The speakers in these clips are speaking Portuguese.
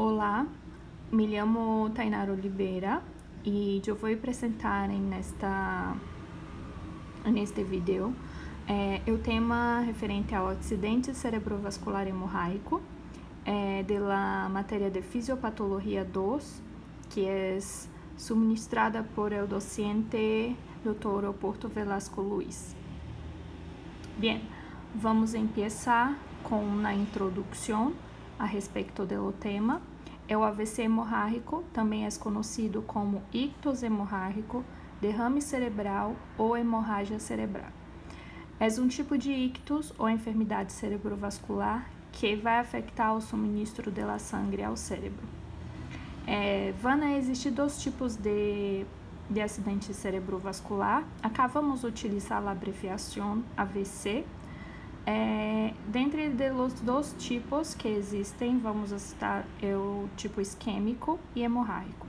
Olá, me chamo Tainara Oliveira e eu vou apresentar neste vídeo o tema referente ao acidente cerebrovascular hemorrágico da matéria de Fisiopatologia 2, que é suministrada por el docente Dr. Oporto Velasco Luis. Bien, vamos começar com uma introdução a respeito do tema. O AVC hemorrágico também é conhecido como ictus hemorrágico, derrame cerebral ou hemorragia cerebral. É um tipo de ictus ou enfermidade cerebrovascular que vai afetar o suministro da sangue ao cérebro. Vão existir dois tipos de acidente cerebrovascular. Acá vamos utilizar a abreviação AVC. Dentre os dois tipos que existem, vamos citar o tipo isquêmico e hemorrágico.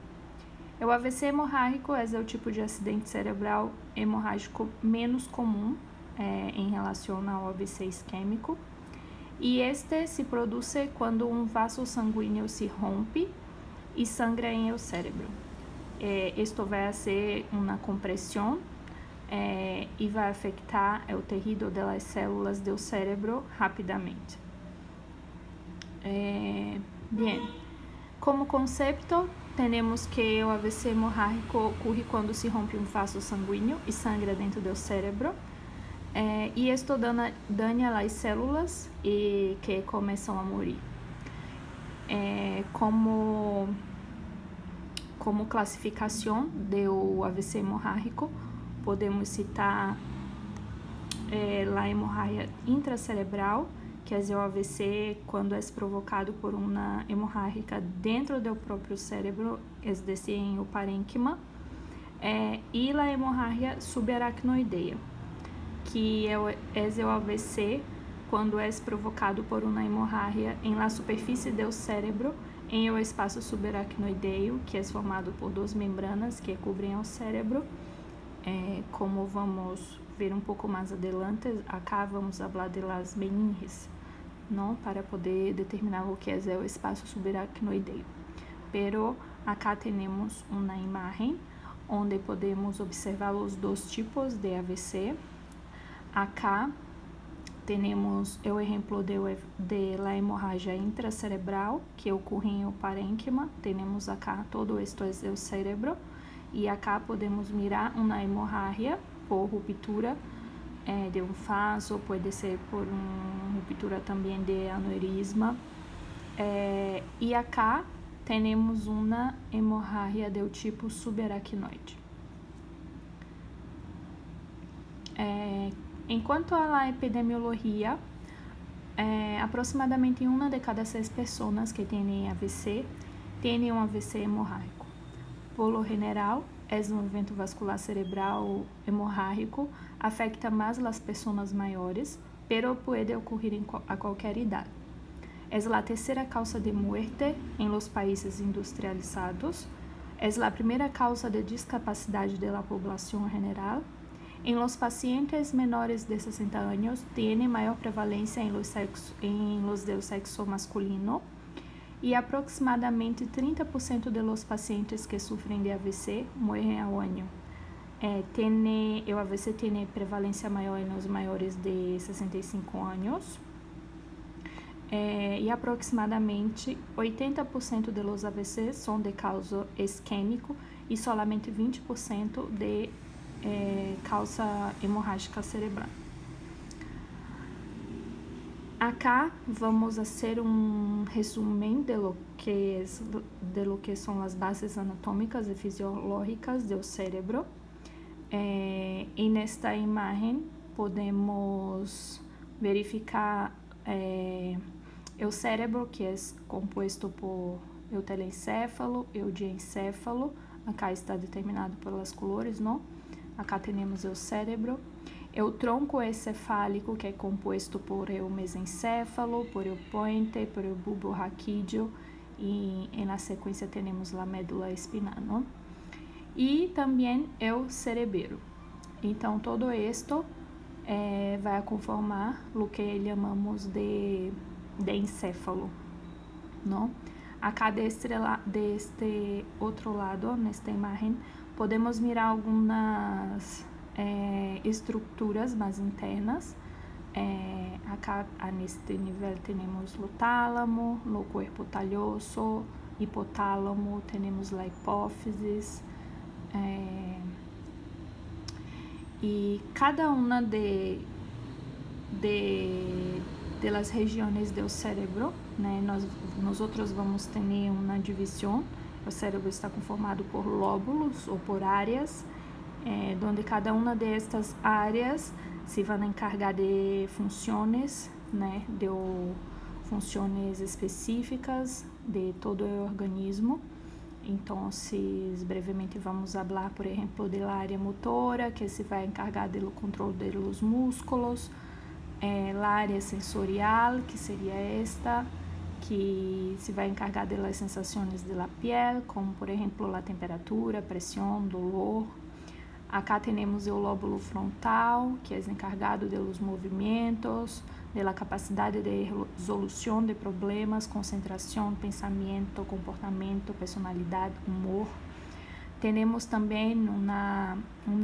O AVC hemorrágico é o tipo de acidente cerebral hemorrágico menos comum em relação ao AVC isquêmico, e este se produz quando um vaso sanguíneo se rompe e sangra em o cérebro. Isto vai ser uma compressão e vai afetar o tecido das células do cérebro rapidamente. Bien, como conceito, temos que o AVC hemorrágico ocorre quando se rompe um vaso sanguíneo e sangra dentro do cérebro, e isto dana as células e que começam a morrer. Como classificação do AVC hemorrágico, podemos citar a hemorragia intracerebral, que é o AVC quando é provocado por uma hemorragia dentro do próprio cérebro, es decir, em o parênquima, e a hemorragia subaracnoidea, que é o AVC quando é provocado por uma hemorragia em la superfície do cérebro, em o espaço subaracnoideo, que é formado por duas membranas que cobrem o cérebro. Como vamos ver um pouco mais adelante, acá vamos falar de las meninges, não? Para poder determinar o que é o espaço subaracnoideo. Pero acá temos uma imagem onde podemos observar os dois tipos de AVC. Acá temos o exemplo de la hemorragia intracerebral, que ocorre em o parênquima. Temos acá todo isto é o cérebro. E acá podemos mirar uma hemorragia por ruptura de um vaso, pode ser por uma ruptura também de aneurisma. E acá temos uma hemorragia do tipo subaracnoide. Enquanto à epidemiologia, aproximadamente uma de cada 6 pessoas que têm AVC tem um AVC hemorrágico. Por lo general, um evento vascular cerebral hemorrágico afecta mais as pessoas maiores, pero pode ocorrer a qualquer idade. É a terceira causa de muerte em los países industrializados. É a primeira causa de discapacidade da população general. Em los pacientes menores de 60 anos, tem maior prevalência em los del sexo masculino. E aproximadamente 30% de los pacientes que sofrem de AVC morrem ao ano. O AVC tem prevalência maior nos maiores de 65 anos. E aproximadamente 80% de los AVC são de causa isquêmico e solamente 20% de causa hemorrágica cerebral. Acá vamos fazer um resumo de lo que são as bases anatômicas e fisiológicas do cérebro. E nesta imagem podemos verificar o cérebro, que é composto por o telencéfalo e o diencéfalo. Acá está determinado pelas cores, não? Acá temos o cérebro. O tronco encefálico, que é composto por o mesencéfalo, por o puente, por o bulbo raquídeo, e na sequência temos a médula espinal, não? E também o cerebelo. Então, todo isto vai conformar o que chamamos de encéfalo, não? Acá deste outro lado, nesta imagem, podemos mirar algumas estruturas mais internas. Acá neste nível temos o tálamo, o corpo talhoso, hipotálamo, temos a hipófise, e cada uma das regiões do cérebro, né, nós outros vamos ter uma divisão. O cérebro está conformado por lóbulos ou por áreas, onde cada uma destas áreas se vão encargar de funções, né, de funções específicas de todo o organismo. Então, brevemente vamos falar, por exemplo, da área motora, que se vai encargar do controle dos músculos, a área sensorial, que seria esta, que se vai encargar das sensações da pele, como, por exemplo, a temperatura, pressão, dolor. Acá temos o lóbulo frontal, que é encargado dos movimentos, da capacidade de resolução de problemas, concentração, pensamento, comportamento, personalidade, humor. Temos também uma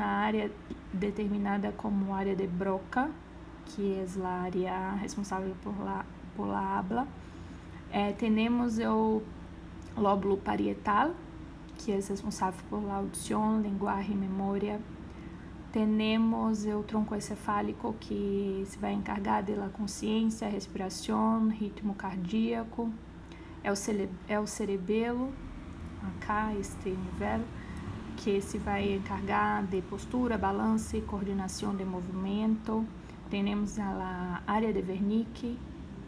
área determinada como área de Broca, que é a área responsável por la habla. Temos o lóbulo parietal, que é responsável por la audição, linguagem e memória. Temos o tronco encefálico, que se vai encargar da consciência, respiração, ritmo cardíaco. É o cerebelo, acá, este nível, que se vai encargar de postura, balanço e coordenação de movimento. Temos a área de Wernicke,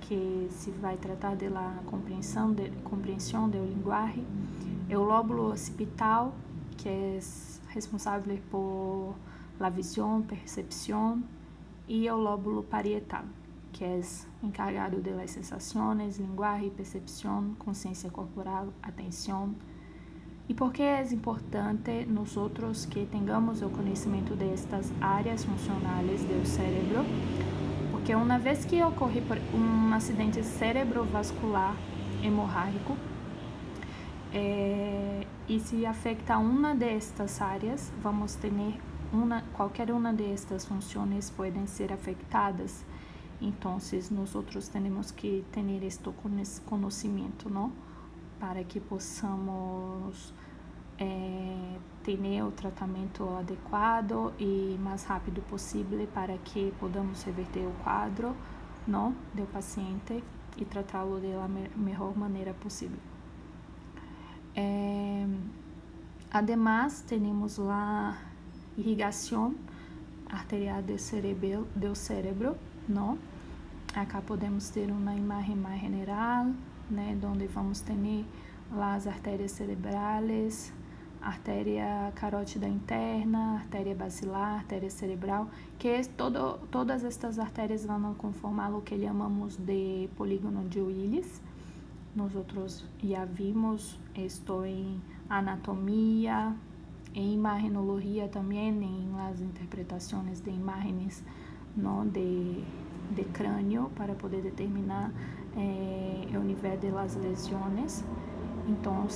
que se vai tratar da compreensão da linguagem. É o lóbulo occipital, que é responsável por la visão, percepção, e o lóbulo parietal, que é encargado das sensações, linguagem, percepção, consciência corporal, atenção. E por que é importante nós outros que tenhamos o conhecimento destas áreas funcionais do cérebro? Porque uma vez que ocorre um acidente cerebrovascular hemorrágico, e se afeta uma destas áreas, vamos ter qualquer uma destas funções podem ser afetadas. Então, nós outros temos que ter este conhecimento, não? Para que possamos ter o tratamento adequado e mais rápido possível, para que podamos reverter o quadro, não, do paciente e tratá-lo da melhor maneira possível. Además, temos a irrigação arterial do cérebro, não? Acá podemos ter uma imagem mais general, né, onde vamos ter as artérias cerebrais, artéria carótida interna, artéria basilar, artéria cerebral, que todas estas artérias vão conformar o que chamamos de polígono de Willis. Nós outros já vimos isto em anatomia, em imagenologia também, em as interpretações de imagens, não, de crânio, para poder determinar o nível das lesões. Então,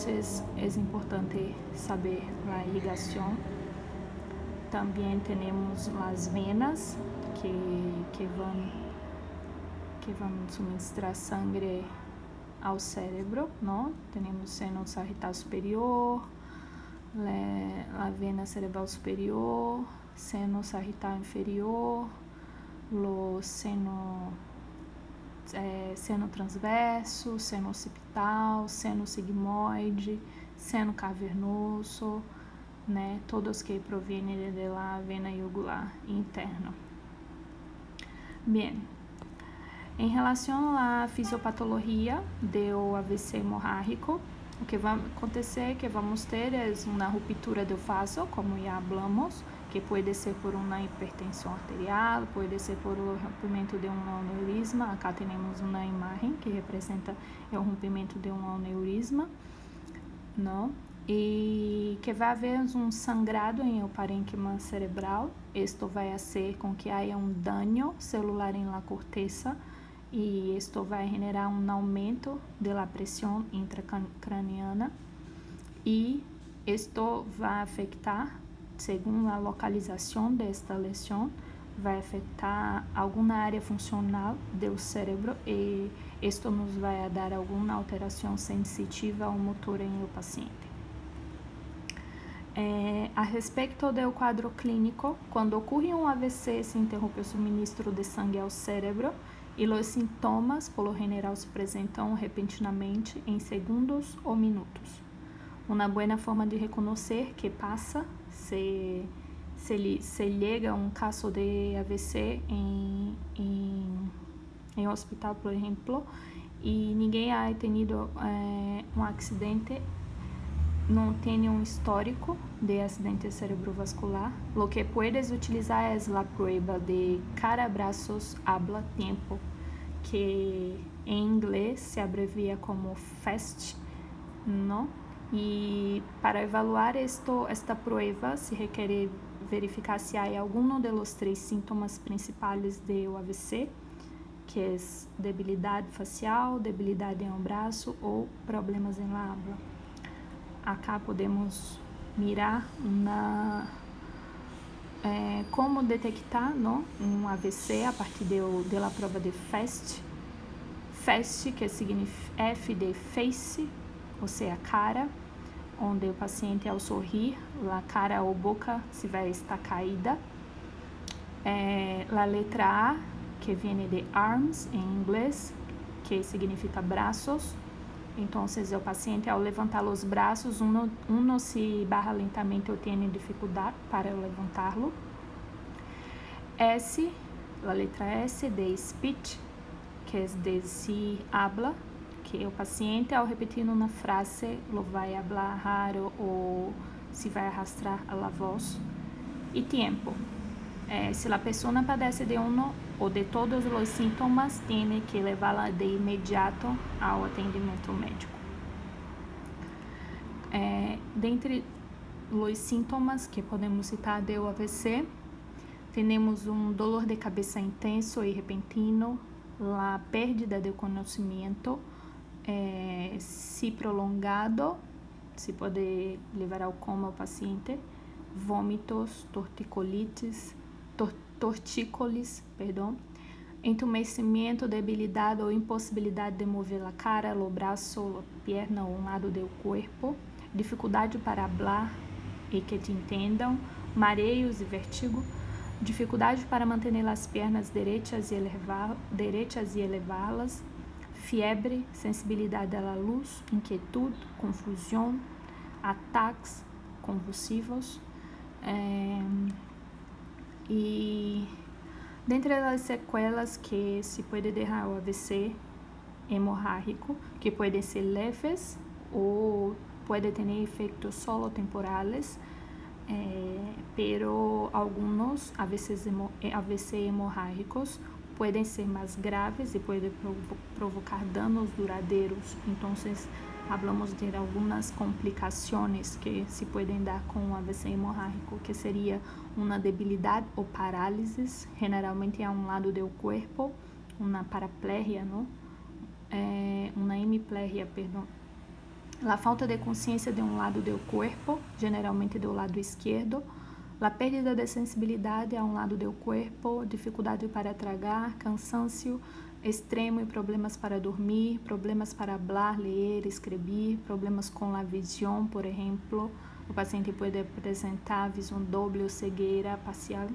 é importante saber a irrigação. Também temos as venas que vão suministrar sangue ao cérebro, não? Temos seno sagital superior, a vena cerebral superior, seno sagital inferior, o seno transverso, seno occipital, seno sigmoide, seno cavernoso, né? Todos que provêm da vena jugular interna. Bem, em relação à fisiopatologia do AVC hemorrágico, o que vai acontecer é que vamos ter uma ruptura do vaso, como já falamos, que pode ser por uma hipertensão arterial, pode ser por o rompimento de um aneurisma. Acá temos uma imagem que representa o rompimento de um aneurisma, não? E que vai haver um sangrado em o parênquima cerebral. Isto vai fazer com que haja um dano celular em la corteza, y esto va a generar un aumento de la presión intracraniana y esto va a afectar, según la localización de esta lesión, vai afetar alguma área funcional do cérebro e isto nos vai dar alguma alteração sensitiva ou motora em o paciente. A respeito do quadro clínico, quando ocorre um AVC, se interrompe o suministro de sangue ao cérebro e os sintomas, por lo general, se apresentam repentinamente em segundos ou minutos. Uma boa forma de reconhecer que passa se chega um caso de AVC em hospital, por exemplo, e ninguém ha tenido um acidente, não tem um histórico de acidente cerebrovascular, lo que puedes utilizar é a prueba de cara, braços, habla, tempo, que em inglês se abrevia como FAST, não? E para evaluar esta prueba se requer verificar se há algum dos 3 sintomas principais do AVC, que é debilidade facial, debilidade em um braço ou problemas em la habla. Acá podemos mirar como detectar, não, um AVC a partir da prova de FAST. FAST, que significa F de face, ou seja, cara, onde o paciente, ao sorrir, a cara ou boca se vai estar caída. A letra A, que vem de arms em inglês, que significa braços. Então, o paciente, ao levantar os braços, um se barra lentamente ou tem dificuldade para levantá-lo. S, a letra S de speech, que é de se habla, que o paciente, ao repetir uma frase, lo vai hablar raro ou se vai arrastrar a voz. E tempo. Se a pessoa padece de um ou de todos os sintomas, tem que levá-la de imediato ao atendimento médico. Dentre os sintomas que podemos citar do AVC, temos um dolor de cabeça intenso e repentino, a perda de conhecimento, se prolongado, se pode levar ao coma o paciente, vômitos, tortícolis, entumecimento, debilidade ou impossibilidade de mover a cara, o braço, a perna ou um lado do corpo, dificuldade para falar e que te entendam, mareos e vertigo, dificuldade para manter as pernas direitas e elevá-las, fiebre, sensibilidade à luz, inquietude, confusão, ataques convulsivos. E dentre as sequelas que se pode deixar o AVC hemorrágico, que podem ser leves ou pode ter efeitos solo temporales, pero alguns AVC hemorrágicos podem ser mais graves e podem provocar danos duradeiros. Então, falamos de algumas complicações que se podem dar com o AVC hemorrágico, que seria uma debilidade ou parálise, generalmente a um lado do corpo, uma paraplegia, não? Uma hemiplegia, perdão. A falta de consciência de um lado do corpo, generalmente do lado esquerdo, a perda de sensibilidade a um lado do corpo, dificuldade para tragar, cansaço extremo e problemas para dormir, problemas para falar, ler, escrever, problemas com a visão, por exemplo, o paciente pode apresentar visão doble ou cegueira parcial,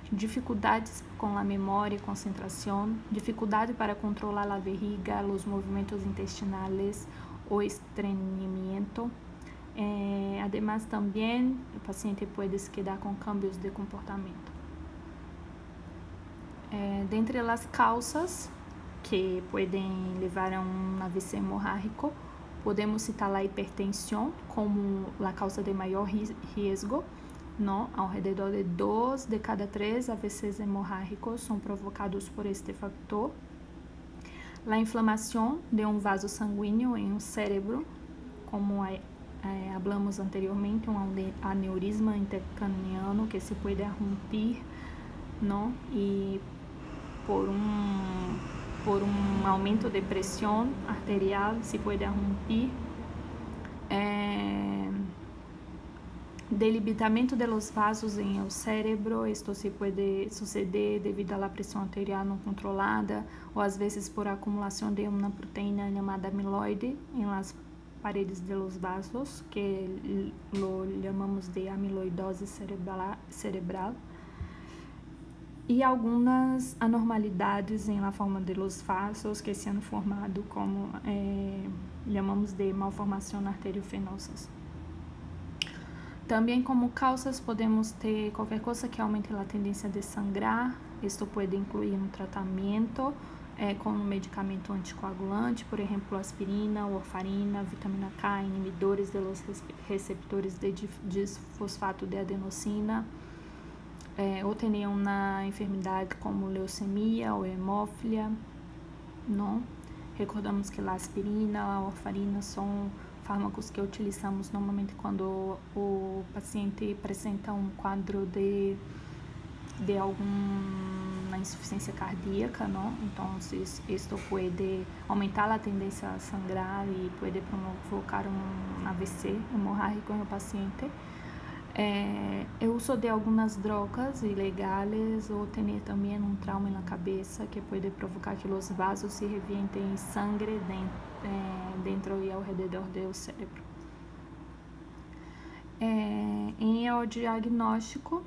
dificuldades com a memória e concentração, dificuldade para controlar a barriga, os movimentos intestinais, o estranhamento. Además, também o paciente pode se quedar com cambios de comportamento. Dentre as causas que podem levar a um AVC hemorrágico, podemos citar a hipertensão como a causa de maior risco, não? Ao redor de 2 de cada 3 AVCs hemorrágicos são provocados por este fator. A inflamação de um vaso sanguíneo em um cérebro, como hablamos anteriormente, um aneurisma intracraniano que se pode romper, não? E por por un aumento de presión arterial, se puede romper. Debilitamento de los vasos en el cerebro, esto se puede suceder debido a la presión arterial no controlada o às vezes por acumulación de una proteína llamada amiloide en las paredes de los vasos, que lo llamamos de amiloidose cerebral. E algumas anormalidades em la forma de los vasos que se han formado, como chamamos de malformação arteriovenosa. Também como causas podemos ter qualquer coisa que aumente a tendência de sangrar. Isto pode incluir um tratamento com um medicamento anticoagulante, por exemplo, aspirina, warfarina, vitamina K, inibidores de los receptores de disfosfato de adenosina, ou ter uma enfermidade como leucemia ou hemófilia, não? Recordamos que a aspirina, a warfarina são fármacos que utilizamos normalmente quando o paciente apresenta um quadro de alguma insuficiência cardíaca, não? Então, isto pode aumentar a tendência a sangrar e pode provocar um AVC hemorrágico no paciente. O uso de algumas drogas ilegais ou ter também um trauma na cabeça que pode provocar que os vasos se revientem em sangue dentro e ao redor do cérebro. Em o diagnóstico,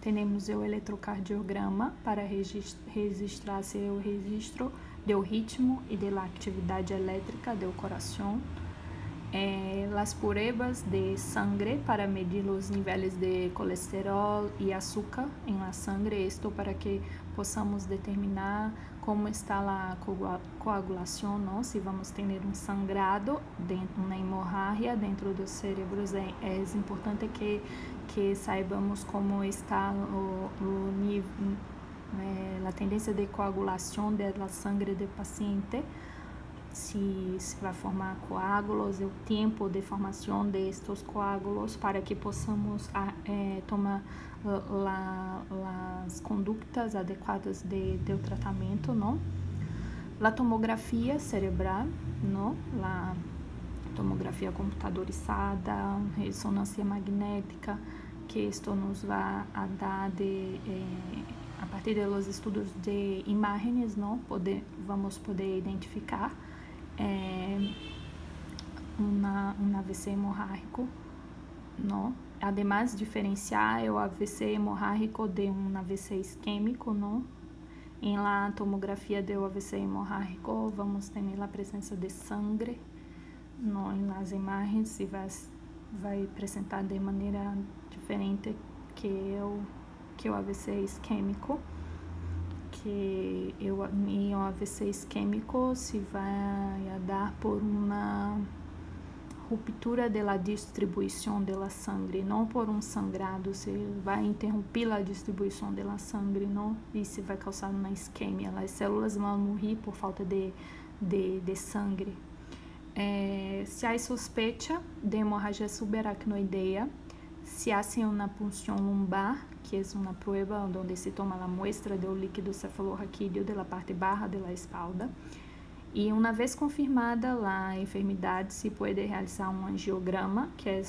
temos o eletrocardiograma para registrar o registro do ritmo e da atividade elétrica do coração. Las pruebas de sangre para medir os níveis de colesterol e açúcar em la sangre, isto para que possamos determinar como está a coagulação, não? Se vamos ter um sangrado, uma hemorragia dentro dos cérebros, é importante que saibamos como está o nível, a tendência de coagulação da sangre do paciente, se vai formar coágulos, o tempo de formação destes coágulos, para que possamos tomar as condutas adequadas do tratamento, não? A tomografia cerebral, não? A tomografia computadorizada, ressonância magnética, que isto nos vai dar a partir dos estudos de imagens, não? Vamos poder identificar um AVC hemorrágico, não? Además, diferenciar o AVC hemorrágico de um AVC isquêmico, não? Em la tomografia do AVC hemorrágico, vamos ter a presença de sangue, não? Em las imagens, se vai apresentar de maneira diferente que o AVC isquêmico. Que em um AVC isquêmico se vai dar por uma ruptura da distribuição da sangue, não por um sangrado, se vai interromper a distribuição da sangue, não? E se vai causar uma isquemia, as células vão morrer por falta de sangue. Se há suspeita de hemorragia subaracnoidea, se hace uma punção lumbar, que é uma prueba onde se toma a muestra do líquido cefalorraquídeo da parte baixa da espalda. E uma vez confirmada a enfermidade, se pode realizar um angiograma, que é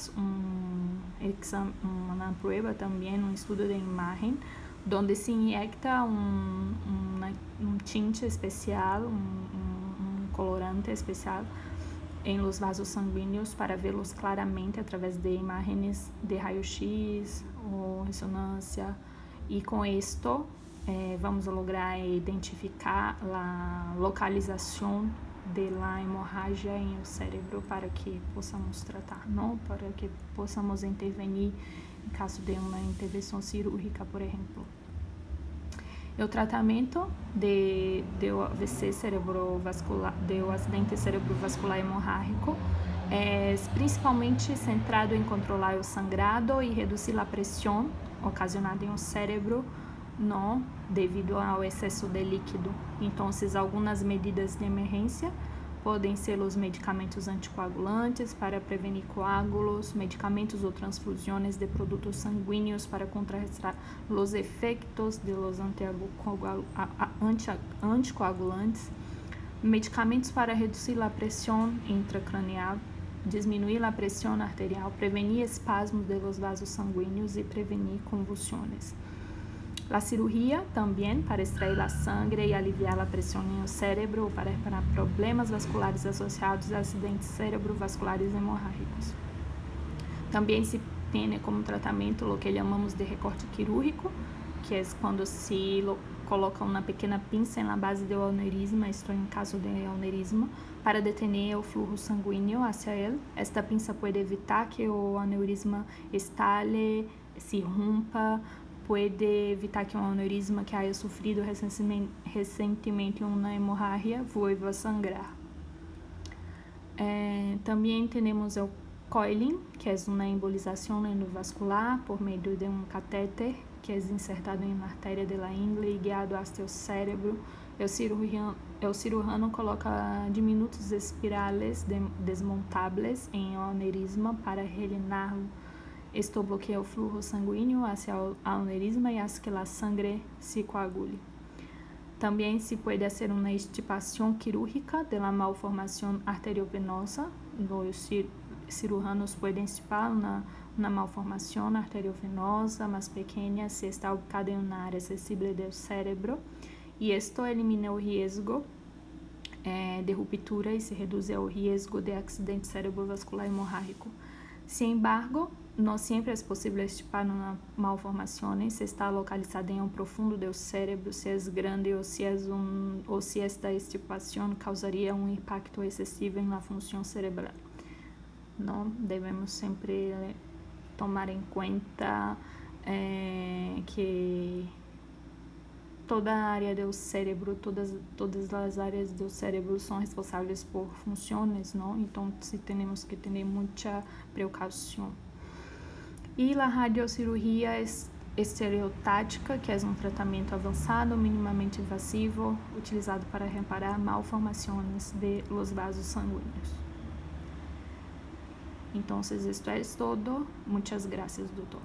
uma prueba também, um estudo de imagem, onde se injecta um tinte especial, um colorante especial em los vasos sanguíneos para vê-los claramente através de imagens de raio-x ou ressonância, e com isto vamos lograr identificar a localização da hemorragia em o cérebro para que possamos tratar, não? Para que possamos intervenir em caso de uma intervenção cirúrgica, por exemplo. O tratamento do AVC cerebrovascular, do acidente cerebrovascular hemorrágico, é principalmente centrado em controlar o sangrado e reduzir a pressão ocasionada em o cérebro, não, devido ao excesso de líquido. Então, algumas medidas de emergência podem ser os medicamentos anticoagulantes para prevenir coágulos, medicamentos ou transfusões de produtos sanguíneos para contrarrestar os efeitos de los anticoagulantes, medicamentos para reduzir a pressão intracranial, diminuir a pressão arterial, prevenir espasmos de los vasos sanguíneos e prevenir convulsões. La cirugía también para extraer la sangre y aliviar la presión en el cerebro o para reparar problemas vasculares asociados a accidentes cerebrovasculares hemorrágicos. También se tiene como tratamento lo que llamamos de recorte quirúrgico, que es cuando se coloca una pequeña pinza en la base del aneurisma, esto en caso de aneurisma, para detener el flujo sanguíneo hacia él. Esta pinza puede evitar que el aneurisma estalle, se rompa, puede evitar que um aneurisma que haya sufrido recentemente uma hemorragia vuelva a sangrar. Também temos o coiling, que é uma embolização endovascular por meio de um catéter que é insertado em uma artéria de la ingle e guiado hasta o cérebro. O cirurgião coloca diminutos espirales desmontables em aneurisma para rellenarlo. Esto bloquea o flujo sanguíneo hacia el aneurisma y hace que la sangre se coagule. También se puede hacer una extirpación quirúrgica de la malformación arteriovenosa. Los cirujanos pueden extirpar una malformación arteriovenosa más pequeña si está ubicada en una área sensible del cerebro. Y esto elimina el riesgo de ruptura y se reduce el riesgo de accidente cerebrovascular hemorrágico. Sin embargo, não sempre é possível extirpar uma malformação se está localizada em um profundo do cérebro, se é grande ou se esta extirpação causaria um impacto excessivo na função cerebral. Não devemos sempre tomar em conta que toda a área do cérebro, todas as áreas do cérebro são responsáveis por funções, não? Então, temos que ter muita precaução. E a radiocirurgia estereotática, que é um tratamento avançado, minimamente invasivo, utilizado para reparar malformações de los vasos sanguíneos. Então, isto é todo. Muitas graças, doutor.